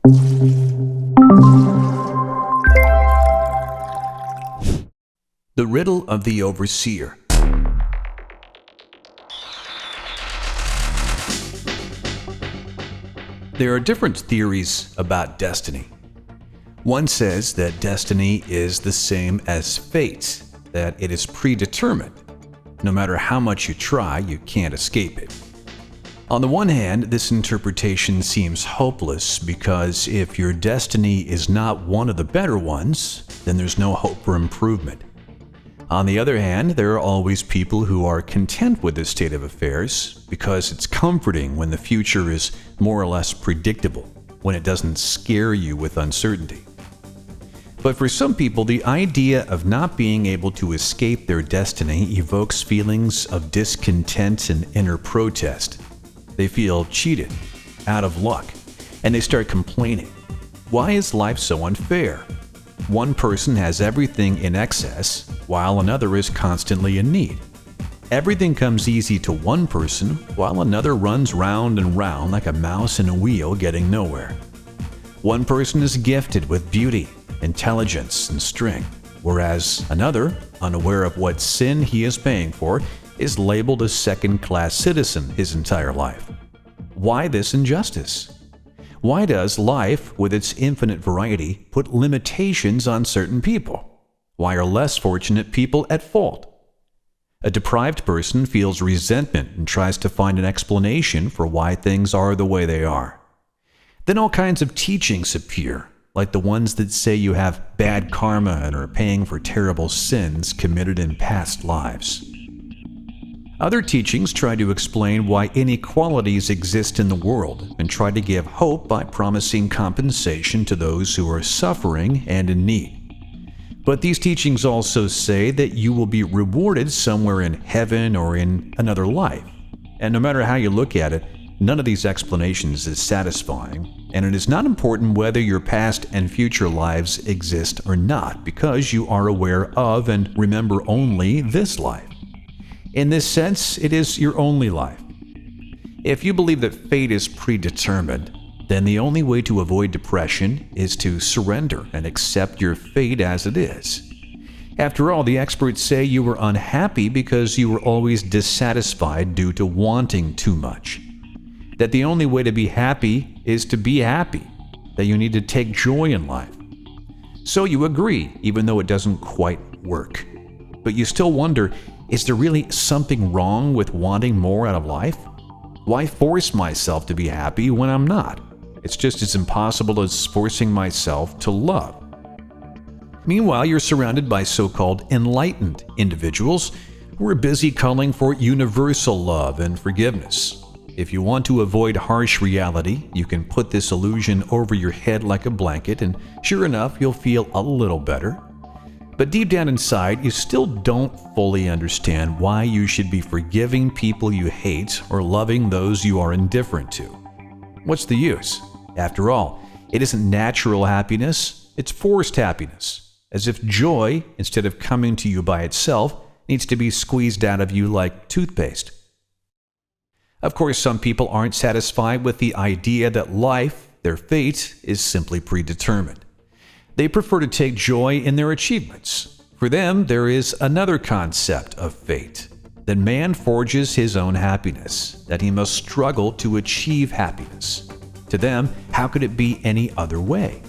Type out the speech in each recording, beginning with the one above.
The Riddle of the Overseer. There are different theories about destiny. One says that destiny is the same as fate, that it is predetermined. No matter how much you try, you can't escape it. On the one hand, this interpretation seems hopeless because if your destiny is not one of the better ones, then there's no hope for improvement. On the other hand, there are always people who are content with this state of affairs because it's comforting when the future is more or less predictable, when it doesn't scare you with uncertainty. But for some people, the idea of not being able to escape their destiny evokes feelings of discontent and inner protest. They feel cheated, out of luck, and they start complaining. Why is life so unfair? One person has everything in excess, while another is constantly in need. Everything comes easy to one person, while another runs round and round like a mouse in a wheel getting nowhere. One person is gifted with beauty, intelligence, and strength, whereas another, unaware of what sin he is paying for, is labeled a second-class citizen his entire life. Why this injustice? Why does life, with its infinite variety, put limitations on certain people? Why are less fortunate people at fault? A deprived person feels resentment and tries to find an explanation for why things are the way they are. Then all kinds of teachings appear, like the ones that say you have bad karma and are paying for terrible sins committed in past lives. Other teachings try to explain why inequalities exist in the world and try to give hope by promising compensation to those who are suffering and in need. But these teachings also say that you will be rewarded somewhere in heaven or in another life. And no matter how you look at it, none of these explanations is satisfying, and it is not important whether your past and future lives exist or not, because you are aware of and remember only this life. In this sense, it is your only life. If you believe that fate is predetermined, then the only way to avoid depression is to surrender and accept your fate as it is. After all, the experts say you were unhappy because you were always dissatisfied due to wanting too much. That the only way to be happy is to be happy, that you need to take joy in life. So you agree, even though it doesn't quite work. But you still wonder, is there really something wrong with wanting more out of life? Why force myself to be happy when I'm not? It's just as impossible as forcing myself to love. Meanwhile, you're surrounded by so-called enlightened individuals who are busy calling for universal love and forgiveness. If you want to avoid harsh reality, you can put this illusion over your head like a blanket, and sure enough, you'll feel a little better. But deep down inside, you still don't fully understand why you should be forgiving people you hate or loving those you are indifferent to. What's the use? After all, it isn't natural happiness, it's forced happiness, as if joy, instead of coming to you by itself, needs to be squeezed out of you like toothpaste. Of course, some people aren't satisfied with the idea that life, their fate, is simply predetermined. They prefer to take joy in their achievements. For them, there is another concept of fate, that man forges his own happiness, that he must struggle to achieve happiness. To them, how could it be any other way?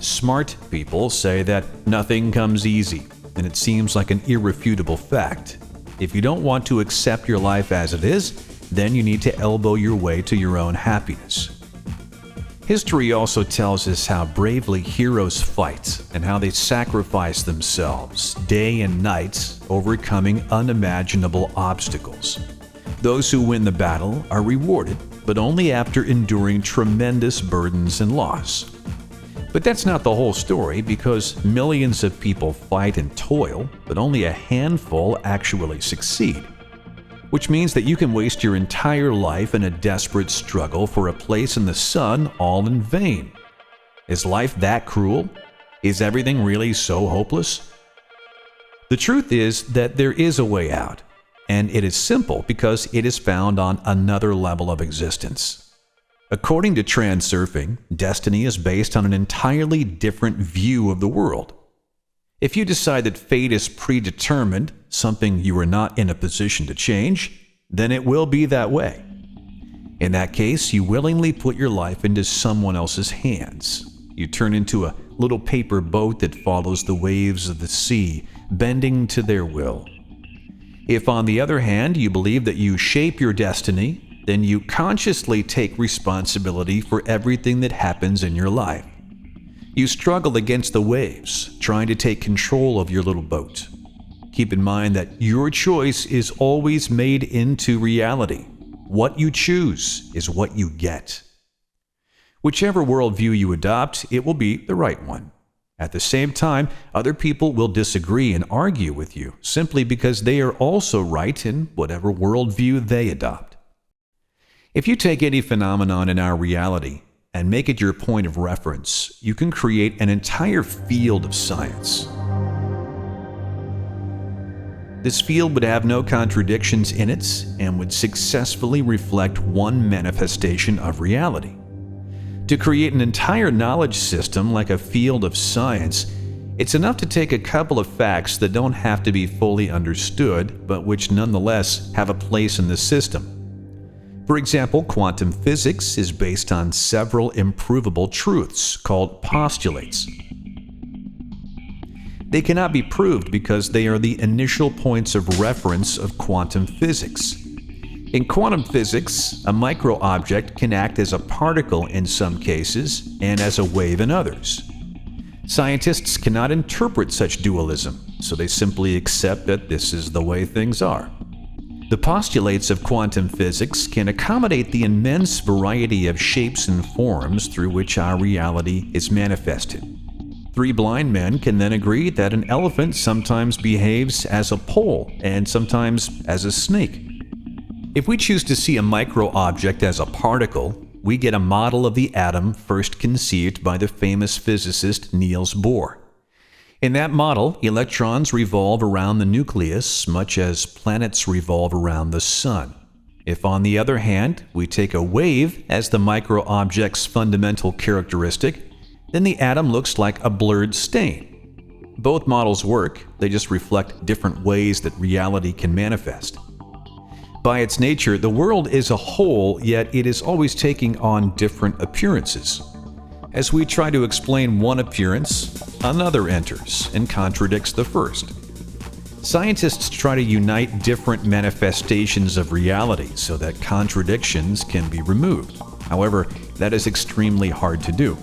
Smart people say that nothing comes easy, and it seems like an irrefutable fact. If you don't want to accept your life as it is, then you need to elbow your way to your own happiness. History also tells us how bravely heroes fight and how they sacrifice themselves day and night, overcoming unimaginable obstacles. Those who win the battle are rewarded, but only after enduring tremendous burdens and loss. But that's not the whole story, because millions of people fight and toil, but only a handful actually succeed. Which means that you can waste your entire life in a desperate struggle for a place in the sun all in vain. Is life that cruel? Is everything really so hopeless? The truth is that there is a way out, and it is simple because it is found on another level of existence. According to Transurfing, destiny is based on an entirely different view of the world. If you decide that fate is predetermined, something you are not in a position to change, then it will be that way. In that case, you willingly put your life into someone else's hands. You turn into a little paper boat that follows the waves of the sea, bending to their will. If, on the other hand, you believe that you shape your destiny, then you consciously take responsibility for everything that happens in your life. You struggle against the waves, trying to take control of your little boat. Keep in mind that your choice is always made into reality. What you choose is what you get. Whichever worldview you adopt, it will be the right one. At the same time, other people will disagree and argue with you simply because they are also right in whatever worldview they adopt. If you take any phenomenon in our reality and make it your point of reference, you can create an entire field of science. This field would have no contradictions in it and would successfully reflect one manifestation of reality. To create an entire knowledge system like a field of science, it's enough to take a couple of facts that don't have to be fully understood, but which nonetheless have a place in the system. For example, quantum physics is based on several improvable truths called postulates. They cannot be proved because they are the initial points of reference of quantum physics. In quantum physics, a micro-object can act as a particle in some cases and as a wave in others. Scientists cannot interpret such dualism, so they simply accept that this is the way things are. The postulates of quantum physics can accommodate the immense variety of shapes and forms through which our reality is manifested. 3 blind men can then agree that an elephant sometimes behaves as a pole and sometimes as a snake. If we choose to see a micro-object as a particle, we get a model of the atom first conceived by the famous physicist Niels Bohr. In that model, electrons revolve around the nucleus much as planets revolve around the sun. If, on the other hand, we take a wave as the micro-object's fundamental characteristic, then the atom looks like a blurred stain. Both models work, they just reflect different ways that reality can manifest. By its nature, the world is a whole, yet it is always taking on different appearances. As we try to explain one appearance, another enters and contradicts the first. Scientists try to unite different manifestations of reality so that contradictions can be removed. However, that is extremely hard to do.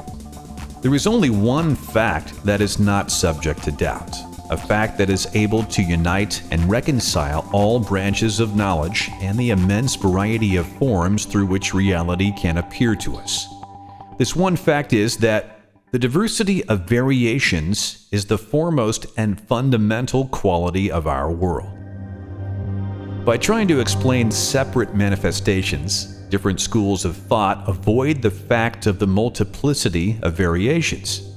There is only one fact that is not subject to doubt, a fact that is able to unite and reconcile all branches of knowledge and the immense variety of forms through which reality can appear to us. This one fact is that the diversity of variations is the foremost and fundamental quality of our world. By trying to explain separate manifestations, different schools of thought avoid the fact of the multiplicity of variations.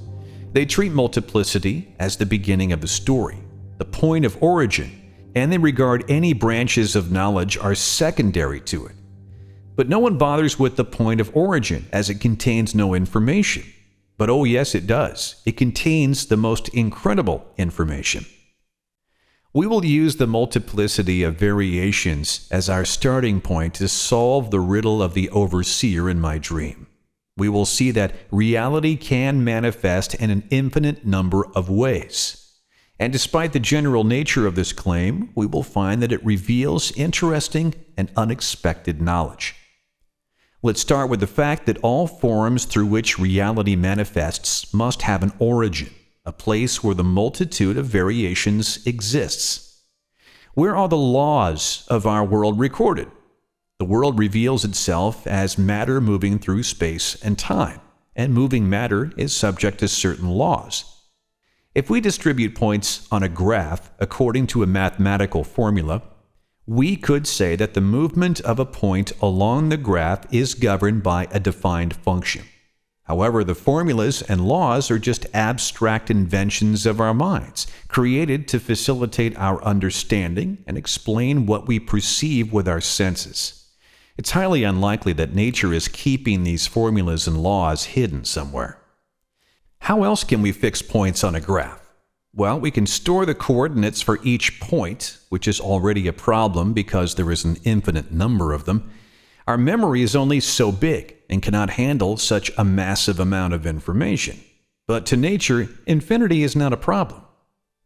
They treat multiplicity as the beginning of the story, the point of origin, and they regard any branches of knowledge are secondary to it. But no one bothers with the point of origin as it contains no information. But oh yes, it does. It contains the most incredible information. We will use the multiplicity of variations as our starting point to solve the riddle of the overseer in my dream. We will see that reality can manifest in an infinite number of ways. And despite the general nature of this claim, we will find that it reveals interesting and unexpected knowledge. Let's start with the fact that all forms through which reality manifests must have an origin, a place where the multitude of variations exists. Where are the laws of our world recorded? The world reveals itself as matter moving through space and time, and moving matter is subject to certain laws. If we distribute points on a graph according to a mathematical formula, we could say that the movement of a point along the graph is governed by a defined function. However, the formulas and laws are just abstract inventions of our minds, created to facilitate our understanding and explain what we perceive with our senses. It's highly unlikely that nature is keeping these formulas and laws hidden somewhere. How else can we fix points on a graph? Well, we can store the coordinates for each point, which is already a problem because there is an infinite number of them. Our memory is only so big and cannot handle such a massive amount of information. But to nature, infinity is not a problem.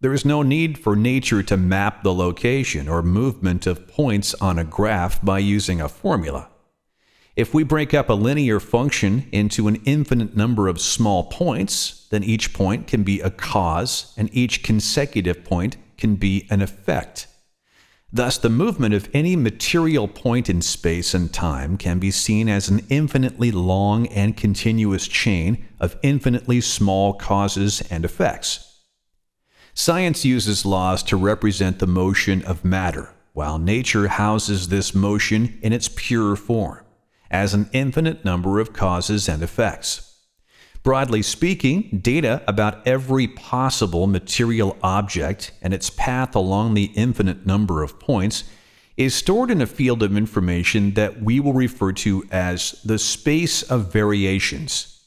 There is no need for nature to map the location or movement of points on a graph by using a formula. If we break up a linear function into an infinite number of small points, then each point can be a cause and each consecutive point can be an effect. Thus, the movement of any material point in space and time can be seen as an infinitely long and continuous chain of infinitely small causes and effects. Science uses laws to represent the motion of matter, while nature houses this motion in its pure form, as an infinite number of causes and effects. Broadly speaking, data about every possible material object and its path along the infinite number of points is stored in a field of information that we will refer to as the space of variations.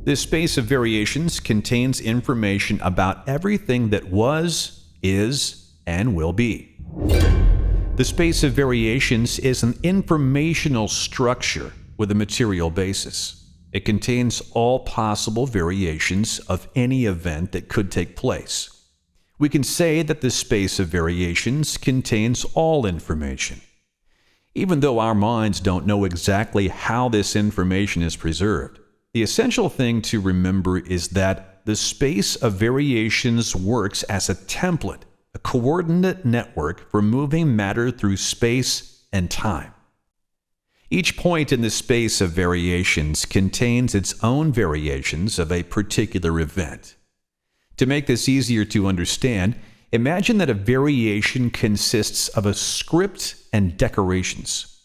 This space of variations contains information about everything that was, is, and will be. The space of variations is an informational structure with a material basis. It contains all possible variations of any event that could take place. We can say that the space of variations contains all information. Even though our minds don't know exactly how this information is preserved, the essential thing to remember is that the space of variations works as a template, a coordinate network for moving matter through space and time. Each point in the space of variations contains its own variations of a particular event. To make this easier to understand, imagine that a variation consists of a script and decorations.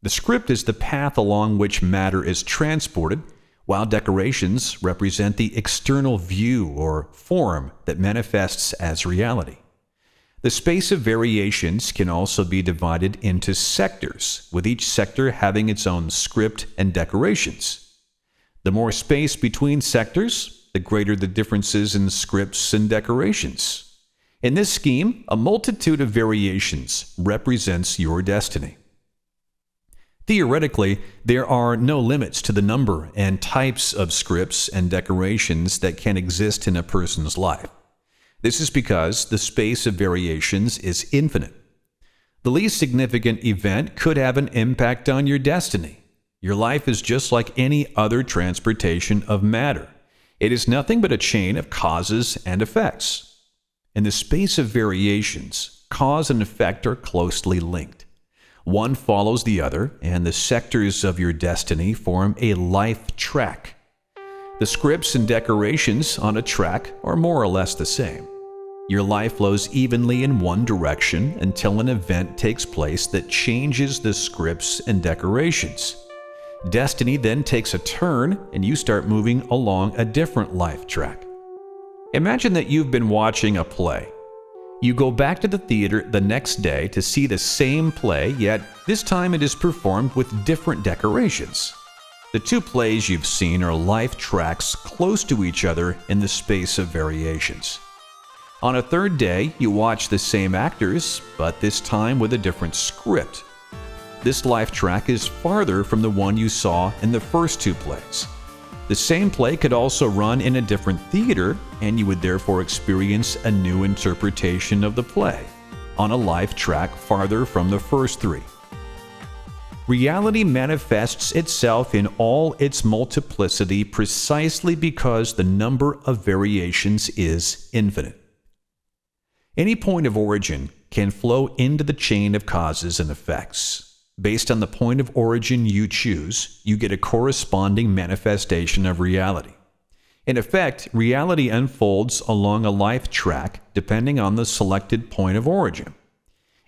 The script is the path along which matter is transported, while decorations represent the external view or form that manifests as reality. The space of variations can also be divided into sectors, with each sector having its own script and decorations. The more space between sectors, the greater the differences in scripts and decorations. In this scheme, a multitude of variations represents your destiny. Theoretically, there are no limits to the number and types of scripts and decorations that can exist in a person's life. This is because the space of variations is infinite. The least significant event could have an impact on your destiny. Your life is just like any other transportation of matter. It is nothing but a chain of causes and effects. In the space of variations, cause and effect are closely linked. One follows the other, and the sectors of your destiny form a life track. The scripts and decorations on a track are more or less the same. Your life flows evenly in one direction until an event takes place that changes the scripts and decorations. Destiny then takes a turn and you start moving along a different life track. Imagine that you've been watching a play. You go back to the theater the next day to see the same play, yet this time it is performed with different decorations. The two plays you've seen are life tracks close to each other in the space of variations. On a third day, you watch the same actors, but this time with a different script. This life track is farther from the one you saw in the first two plays. The same play could also run in a different theater, and you would therefore experience a new interpretation of the play, on a life track farther from the first three. Reality manifests itself in all its multiplicity precisely because the number of variations is infinite. Any point of origin can flow into the chain of causes and effects. Based on the point of origin you choose, you get a corresponding manifestation of reality. In effect, reality unfolds along a life track depending on the selected point of origin.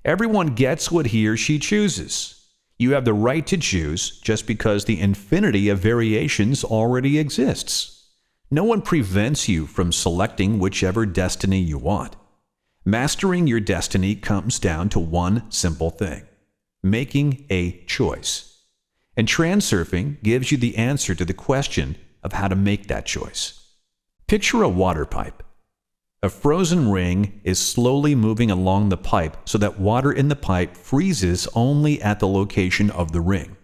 Everyone gets what he or she chooses. You have the right to choose just because the infinity of variations already exists. No one prevents you from selecting whichever destiny you want. Mastering your destiny comes down to one simple thing: making a choice. And transurfing gives you the answer to the question of how to make that choice. Picture a water pipe. A frozen ring is slowly moving along the pipe so that water in the pipe freezes only at the location of the ring.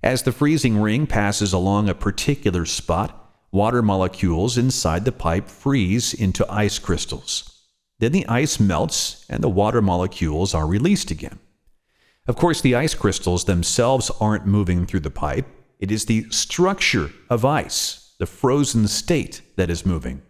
As the freezing ring passes along a particular spot, water molecules inside the pipe freeze into ice crystals. Then the ice melts and the water molecules are released again. Of course, the ice crystals themselves aren't moving through the pipe. It is the structure of ice, the frozen state, that is moving.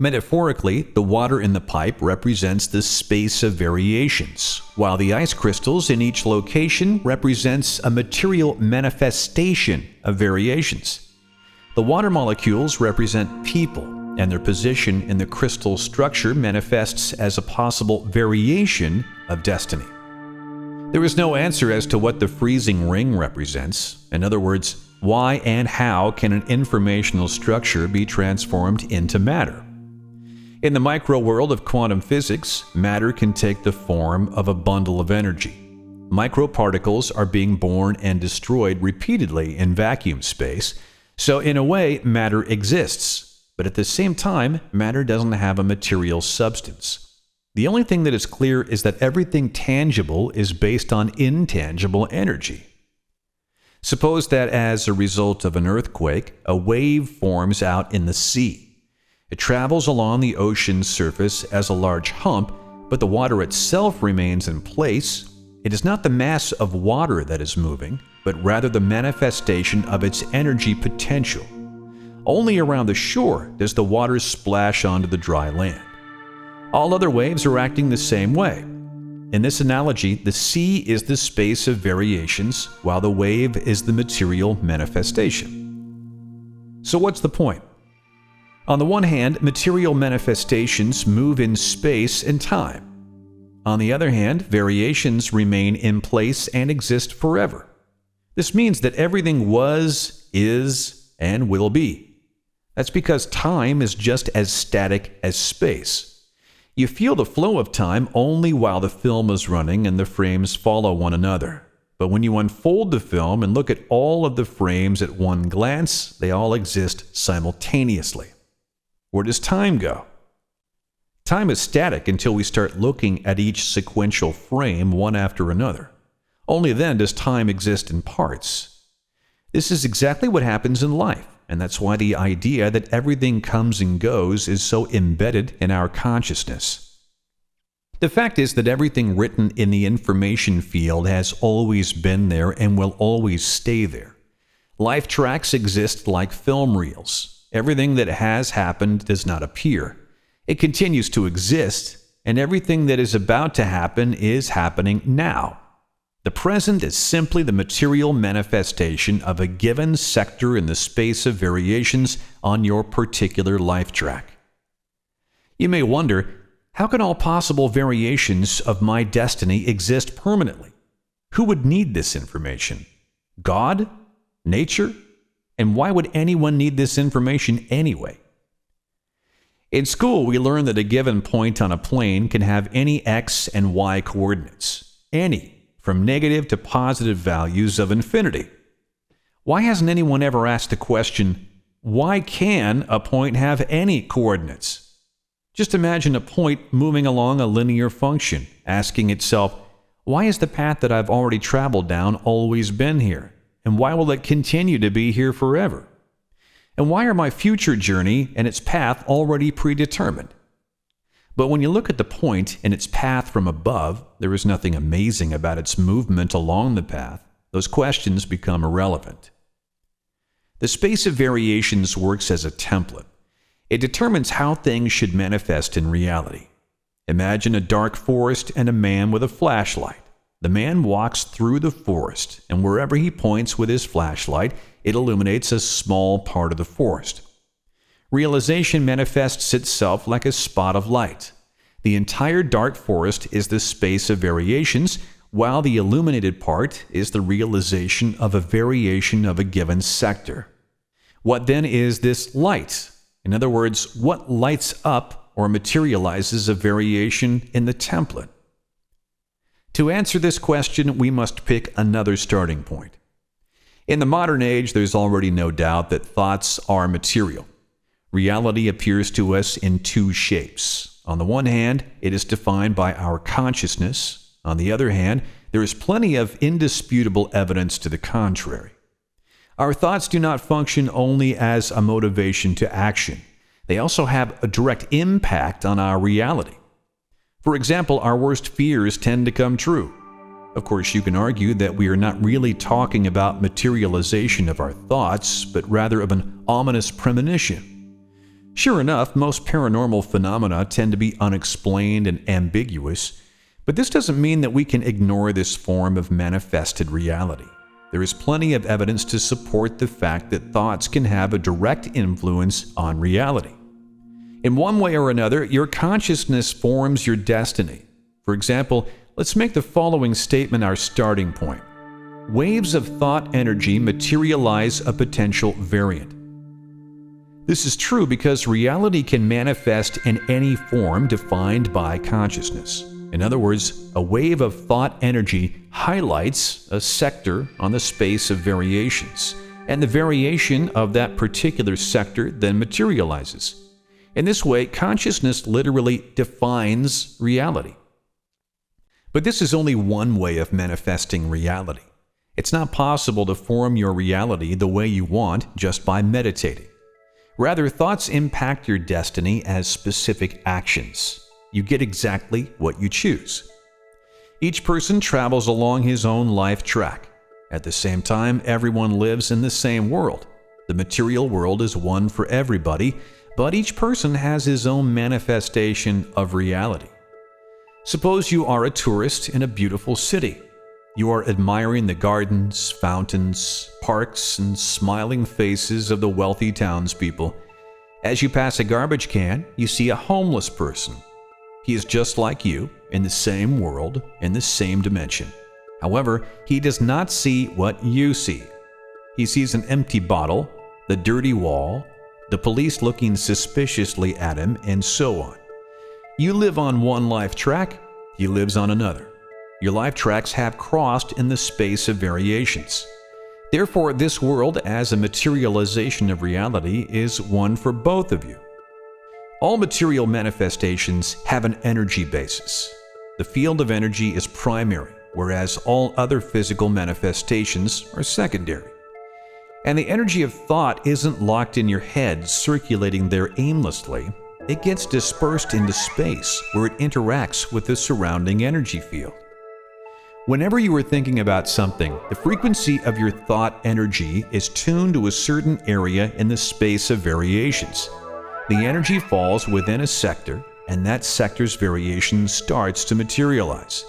Metaphorically, the water in the pipe represents the space of variations, while the ice crystals in each location represents a material manifestation of variations. The water molecules represent people, and their position in the crystal structure manifests as a possible variation of destiny. There is no answer as to what the freezing ring represents. In other words, why and how can an informational structure be transformed into matter? In the micro world of quantum physics, matter can take the form of a bundle of energy. Microparticles are being born and destroyed repeatedly in vacuum space, so in a way, matter exists. But at the same time, matter doesn't have a material substance. The only thing that is clear is that everything tangible is based on intangible energy. Suppose that as a result of an earthquake, a wave forms out in the sea. It travels along the ocean's surface as a large hump, but the water itself remains in place. It is not the mass of water that is moving, but rather the manifestation of its energy potential. Only around the shore does the water splash onto the dry land. All other waves are acting the same way. In this analogy, the sea is the space of variations, while the wave is the material manifestation. So what's the point? On the one hand, material manifestations move in space and time. On the other hand, variations remain in place and exist forever. This means that everything was, is, and will be. That's because time is just as static as space. You feel the flow of time only while the film is running and the frames follow one another. But when you unfold the film and look at all of the frames at one glance, they all exist simultaneously. Where does time go? Time is static until we start looking at each sequential frame one after another. Only then does time exist in parts. This is exactly what happens in life, and that's why the idea that everything comes and goes is so embedded in our consciousness. The fact is that everything written in the information field has always been there and will always stay there. Life tracks exist like film reels. Everything that has happened does not appear. It continues to exist, and everything that is about to happen is happening now. The present is simply the material manifestation of a given sector in the space of variations on your particular life track. You may wonder, how can all possible variations of my destiny exist permanently? Who would need this information? God? Nature? And why would anyone need this information anyway? In school, we learn that a given point on a plane can have any x and y coordinates. Any, from negative to positive values of infinity. Why hasn't anyone ever asked the question, why can a point have any coordinates? Just imagine a point moving along a linear function, asking itself, why is the path that I've already traveled down always been here? And why will it continue to be here forever? And why are my future journey and its path already predetermined? But when you look at the point and its path from above, there is nothing amazing about its movement along the path. Those questions become irrelevant. The space of variations works as a template. It determines how things should manifest in reality. Imagine a dark forest and a man with a flashlight. The man walks through the forest, and wherever he points with his flashlight, it illuminates a small part of the forest. Realization manifests itself like a spot of light. The entire dark forest is the space of variations, while the illuminated part is the realization of a variation of a given sector. What then is this light? In other words, what lights up or materializes a variation in the template? To answer this question, we must pick another starting point. In the modern age, there's already no doubt that thoughts are material. Reality appears to us in two shapes. On the one hand, it is defined by our consciousness. On the other hand, there is plenty of indisputable evidence to the contrary. Our thoughts do not function only as a motivation to action. They also have a direct impact on our reality. For example, our worst fears tend to come true. Of course, you can argue that we are not really talking about materialization of our thoughts, but rather of an ominous premonition. Sure enough, most paranormal phenomena tend to be unexplained and ambiguous, but this doesn't mean that we can ignore this form of manifested reality. There is plenty of evidence to support the fact that thoughts can have a direct influence on reality. In one way or another, your consciousness forms your destiny. For example, let's make the following statement our starting point. Waves of thought energy materialize a potential variant. This is true because reality can manifest in any form defined by consciousness. In other words, a wave of thought energy highlights a sector on the space of variations, and the variation of that particular sector then materializes. In this way, consciousness literally defines reality. But this is only one way of manifesting reality. It's not possible to form your reality the way you want just by meditating. Rather, thoughts impact your destiny as specific actions. You get exactly what you choose. Each person travels along his own life track. At the same time, everyone lives in the same world. The material world is one for everybody, but each person has his own manifestation of reality. Suppose you are a tourist in a beautiful city. You are admiring the gardens, fountains, parks, and smiling faces of the wealthy townspeople. As you pass a garbage can, you see a homeless person. He is just like you, in the same world, in the same dimension. However, he does not see what you see. He sees an empty bottle, the dirty wall, the police looking suspiciously at him, and so on. You live on one life track, he lives on another. Your life tracks have crossed in the space of variations. Therefore, this world as a materialization of reality is one for both of you. All material manifestations have an energy basis. The field of energy is primary, whereas all other physical manifestations are secondary. And the energy of thought isn't locked in your head, circulating there aimlessly. It gets dispersed into space, where it interacts with the surrounding energy field. Whenever you are thinking about something, the frequency of your thought energy is tuned to a certain area in the space of variations. The energy falls within a sector, and that sector's variation starts to materialize.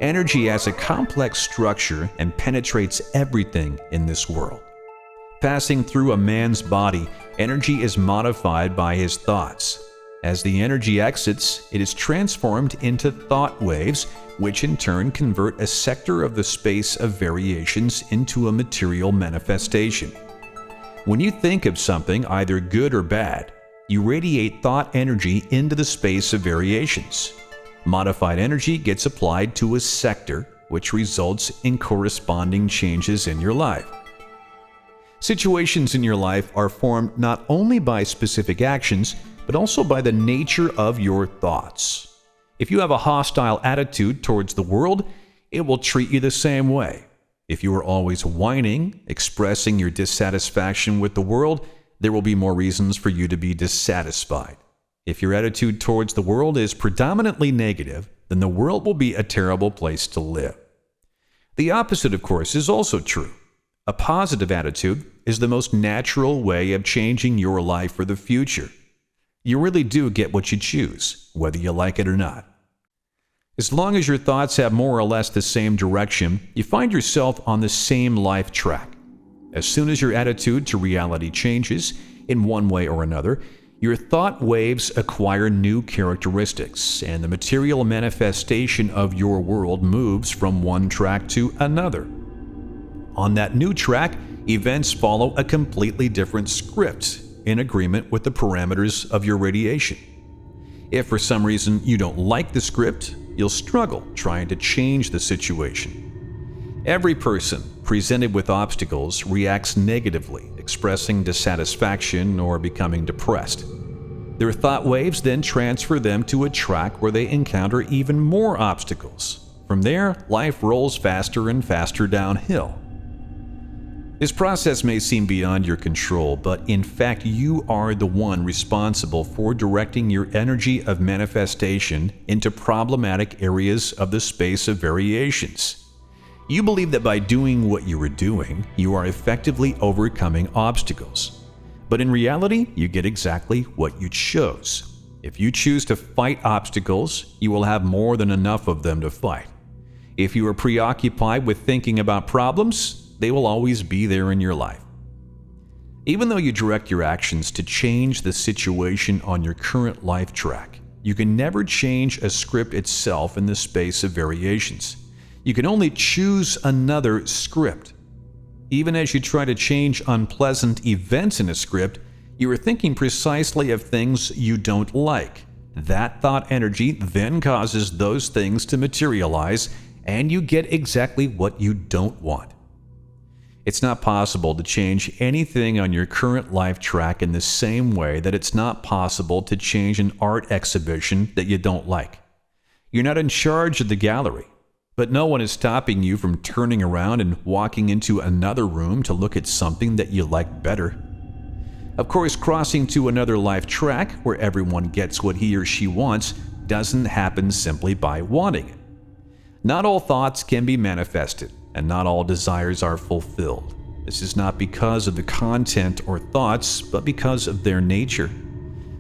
Energy has a complex structure and penetrates everything in this world. Passing through a man's body, energy is modified by his thoughts. As the energy exits, it is transformed into thought waves, which in turn convert a sector of the space of variations into a material manifestation. When you think of something, either good or bad, you radiate thought energy into the space of variations. Modified energy gets applied to a sector, which results in corresponding changes in your life. Situations in your life are formed not only by specific actions, but also by the nature of your thoughts. If you have a hostile attitude towards the world, it will treat you the same way. If you are always whining, expressing your dissatisfaction with the world, there will be more reasons for you to be dissatisfied. If your attitude towards the world is predominantly negative, then the world will be a terrible place to live. The opposite, of course, is also true. A positive attitude is the most natural way of changing your life for the future. You really do get what you choose, whether you like it or not. As long as your thoughts have more or less the same direction, you find yourself on the same life track. As soon as your attitude to reality changes, in one way or another, your thought waves acquire new characteristics, and the material manifestation of your world moves from one track to another. On that new track, events follow a completely different script in agreement with the parameters of your radiation. If for some reason you don't like the script, you'll struggle trying to change the situation. Every person presented with obstacles reacts negatively, expressing dissatisfaction or becoming depressed. Their thought waves then transfer them to a track where they encounter even more obstacles. From there, life rolls faster and faster downhill. This process may seem beyond your control, but in fact you are the one responsible for directing your energy of manifestation into problematic areas of the space of variations. You believe that by doing what you are doing, you are effectively overcoming obstacles. But in reality, you get exactly what you chose. If you choose to fight obstacles, you will have more than enough of them to fight. If you are preoccupied with thinking about problems, they will always be there in your life. Even though you direct your actions to change the situation on your current life track, you can never change a script itself in the space of variations. You can only choose another script. Even as you try to change unpleasant events in a script, you are thinking precisely of things you don't like. That thought energy then causes those things to materialize, and you get exactly what you don't want. It's not possible to change anything on your current life track in the same way that it's not possible to change an art exhibition that you don't like. You're not in charge of the gallery, but no one is stopping you from turning around and walking into another room to look at something that you like better. Of course, crossing to another life track where everyone gets what he or she wants doesn't happen simply by wanting it. Not all thoughts can be manifested, and not all desires are fulfilled. This is not because of the content or thoughts, but because of their nature.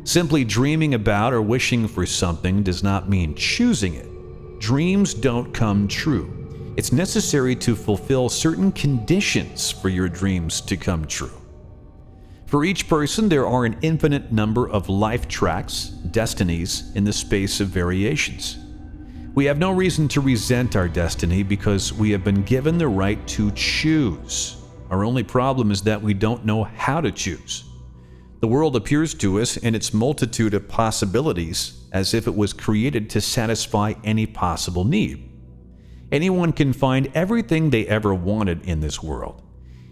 Simply dreaming about or wishing for something does not mean choosing it. Dreams don't come true. It's necessary to fulfill certain conditions for your dreams to come true. For each person, there are an infinite number of life tracks, destinies, in the space of variations. We have no reason to resent our destiny because we have been given the right to choose. Our only problem is that we don't know how to choose. The world appears to us in its multitude of possibilities as if it was created to satisfy any possible need. Anyone can find everything they ever wanted in this world.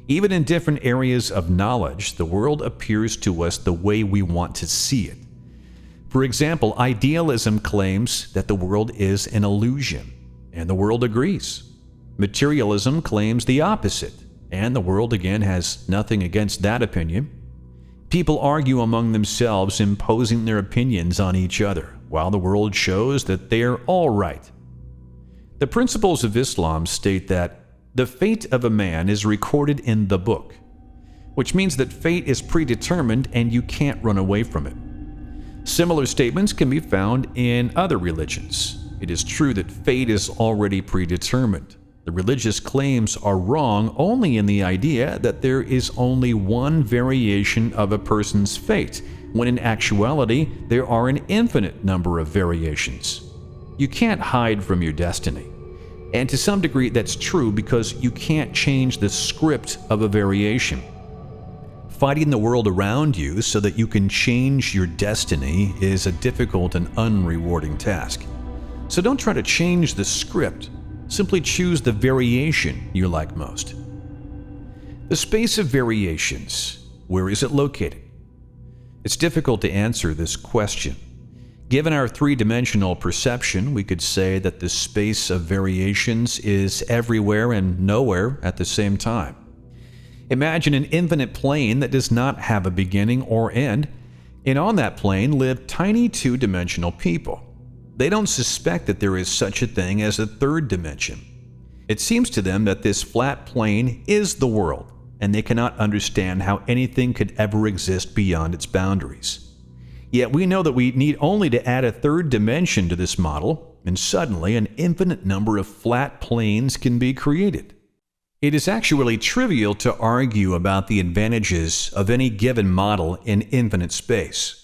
Even in different areas of knowledge, the world appears to us the way we want to see it. For example, idealism claims that the world is an illusion, and the world agrees. Materialism claims the opposite, and the world again has nothing against that opinion. People argue among themselves, imposing their opinions on each other, while the world shows that they are all right. The principles of Islam state that the fate of a man is recorded in the book, which means that fate is predetermined and you can't run away from it. Similar statements can be found in other religions. It is true that fate is already predetermined. The religious claims are wrong only in the idea that there is only one variation of a person's fate, when in actuality there are an infinite number of variations. You can't hide from your destiny. And to some degree that's true because you can't change the script of a variation. Fighting the world around you so that you can change your destiny is a difficult and unrewarding task. So don't try to change the script. Simply choose the variation you like most. The space of variations, where is it located? It's difficult to answer this question. Given our three-dimensional perception, we could say that the space of variations is everywhere and nowhere at the same time. Imagine an infinite plane that does not have a beginning or end, and on that plane live tiny two-dimensional people. They don't suspect that there is such a thing as a third dimension. It seems to them that this flat plane is the world, and they cannot understand how anything could ever exist beyond its boundaries. Yet we know that we need only to add a third dimension to this model, and suddenly an infinite number of flat planes can be created. It is actually trivial to argue about the advantages of any given model in infinite space.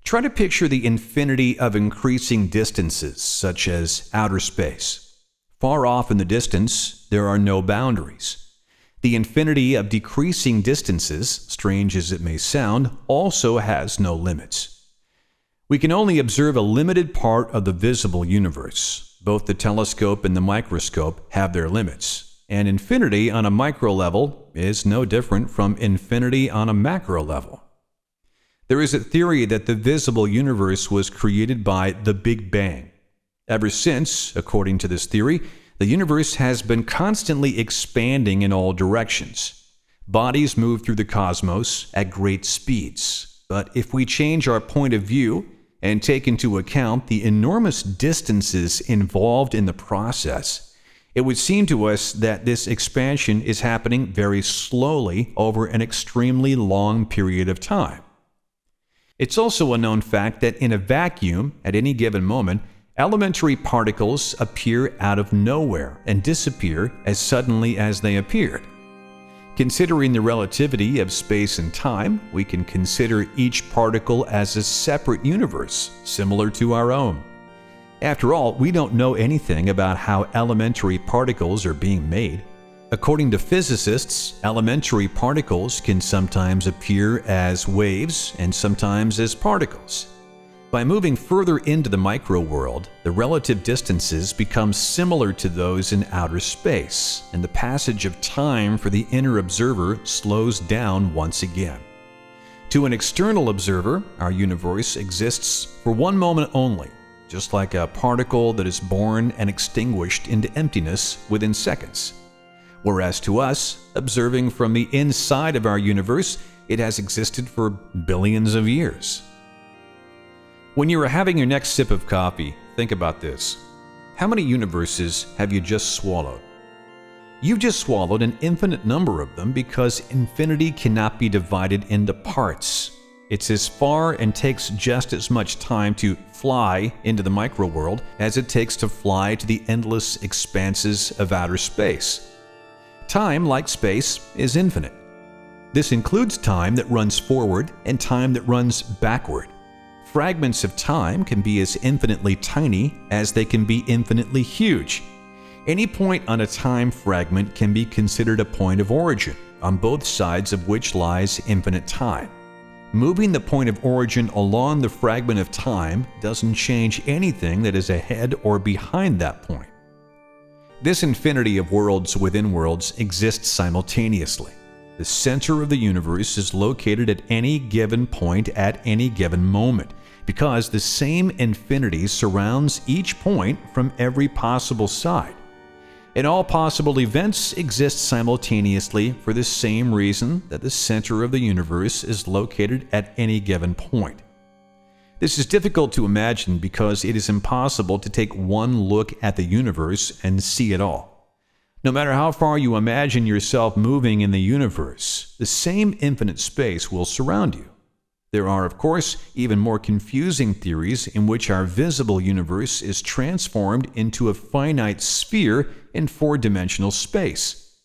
Try to picture the infinity of increasing distances, such as outer space. Far off in the distance, there are no boundaries. The infinity of decreasing distances, strange as it may sound, also has no limits. We can only observe a limited part of the visible universe. Both the telescope and the microscope have their limits, and infinity on a micro level is no different from infinity on a macro level. There is a theory that the visible universe was created by the Big Bang. Ever since, according to this theory, the universe has been constantly expanding in all directions. Bodies move through the cosmos at great speeds, but if we change our point of view and take into account the enormous distances involved in the process, it would seem to us that this expansion is happening very slowly over an extremely long period of time. It's also a known fact that in a vacuum, at any given moment, elementary particles appear out of nowhere and disappear as suddenly as they appeared. Considering the relativity of space and time, we can consider each particle as a separate universe, similar to our own. After all, we don't know anything about how elementary particles are being made. According to physicists, elementary particles can sometimes appear as waves and sometimes as particles. By moving further into the micro world, the relative distances become similar to those in outer space, and the passage of time for the inner observer slows down once again. To an external observer, our universe exists for one moment only, just like a particle that is born and extinguished into emptiness within seconds. Whereas to us, observing from the inside of our universe, it has existed for billions of years. When you are having your next sip of coffee, think about this. How many universes have you just swallowed? You've just swallowed an infinite number of them because infinity cannot be divided into parts. It's as far and takes just as much time to fly into the micro world as it takes to fly to the endless expanses of outer space. Time, like space, is infinite. This includes time that runs forward and time that runs backward. Fragments of time can be as infinitely tiny as they can be infinitely huge. Any point on a time fragment can be considered a point of origin, on both sides of which lies infinite time. Moving the point of origin along the fragment of time doesn't change anything that is ahead or behind that point. This infinity of worlds within worlds exists simultaneously. The center of the universe is located at any given point at any given moment, because the same infinity surrounds each point from every possible side. And all possible events exist simultaneously for the same reason that the center of the universe is located at any given point. This is difficult to imagine because it is impossible to take one look at the universe and see it all. No matter how far you imagine yourself moving in the universe, the same infinite space will surround you. There are, of course, even more confusing theories in which our visible universe is transformed into a finite sphere in four-dimensional space.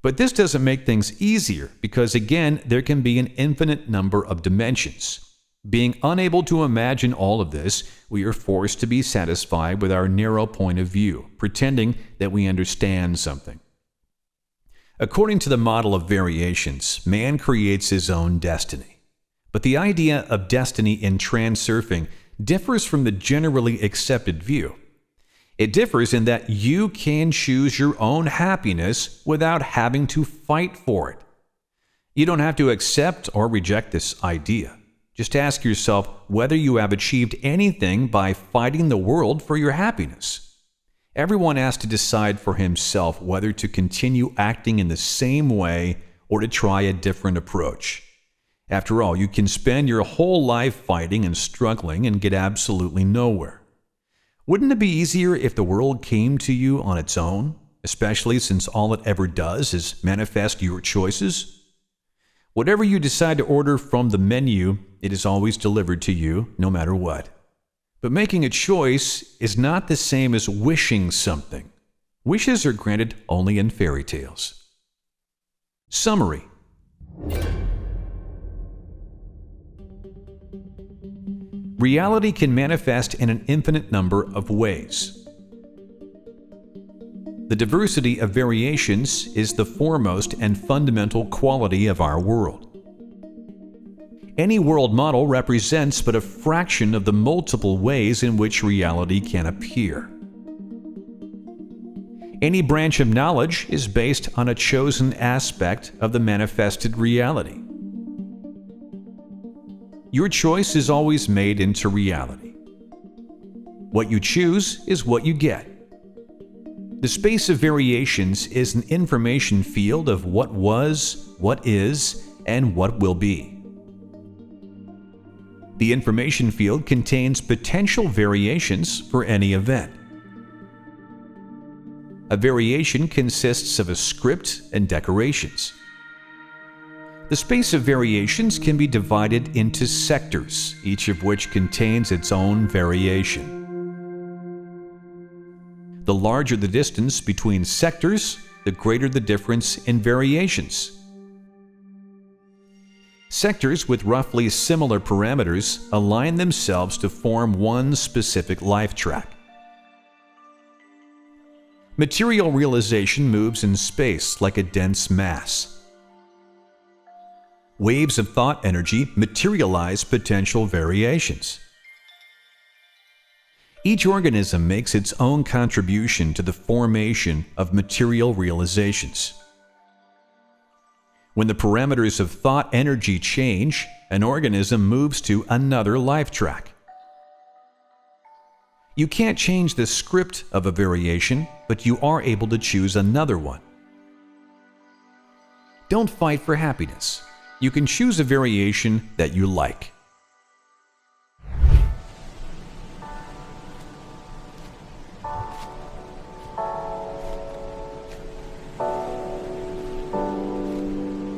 But this doesn't make things easier because, again, there can be an infinite number of dimensions. Being unable to imagine all of this, we are forced to be satisfied with our narrow point of view, pretending that we understand something. According to the model of variations, man creates his own destiny. But the idea of destiny in transurfing differs from the generally accepted view. It differs in that you can choose your own happiness without having to fight for it. You don't have to accept or reject this idea. Just ask yourself whether you have achieved anything by fighting the world for your happiness. Everyone has to decide for himself whether to continue acting in the same way or to try a different approach. After all, you can spend your whole life fighting and struggling and get absolutely nowhere. Wouldn't it be easier if the world came to you on its own, especially since all it ever does is manifest your choices? Whatever you decide to order from the menu, it is always delivered to you, no matter what. But making a choice is not the same as wishing something. Wishes are granted only in fairy tales. Summary. Reality can manifest in an infinite number of ways. The diversity of variations is the foremost and fundamental quality of our world. Any world model represents but a fraction of the multiple ways in which reality can appear. Any branch of knowledge is based on a chosen aspect of the manifested reality. Your choice is always made into reality. What you choose is what you get. The space of variations is an information field of what was, what is, and what will be. The information field contains potential variations for any event. A variation consists of a script and decorations. The space of variations can be divided into sectors, each of which contains its own variation. The larger the distance between sectors, the greater the difference in variations. Sectors with roughly similar parameters align themselves to form one specific life track. Material realization moves in space like a dense mass. Waves of thought energy materialize potential variations. Each organism makes its own contribution to the formation of material realizations. When the parameters of thought energy change, an organism moves to another life track. You can't change the script of a variation, but you are able to choose another one. Don't fight for happiness. You can choose a variation that you like.